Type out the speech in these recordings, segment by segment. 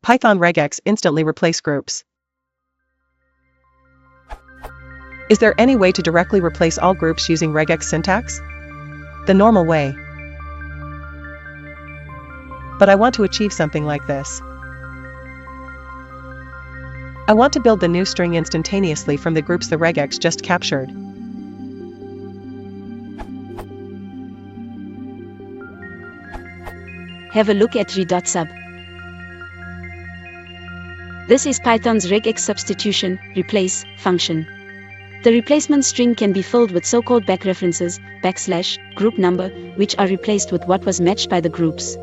Python regex instantly replace groups. Is there any way to directly replace all groups using regex syntax? The normal way. But I want to achieve something like this. I want to build the new string instantaneously from the groups the regex just captured. Have a look at re.sub. This is Python's regex substitution, replace, function. The replacement string can be filled with so-called back references, \, group number, which are replaced with what was matched by the groups.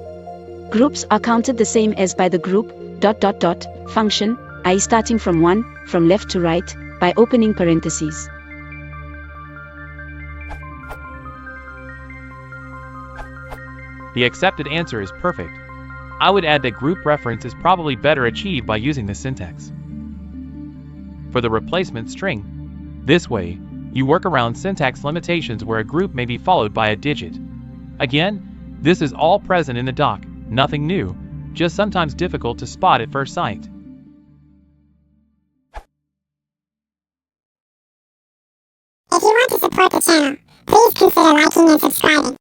Groups are counted the same as by the group, ... function, i.e. starting from 1, from left to right, by opening parentheses. The accepted answer is perfect. I would add that group reference is probably better achieved by using this syntax. For the replacement string, this way, you work around syntax limitations where a group may be followed by a digit. Again, this is all present in the doc, nothing new, just sometimes difficult to spot at first sight. If you want to support the channel, please consider liking and subscribing.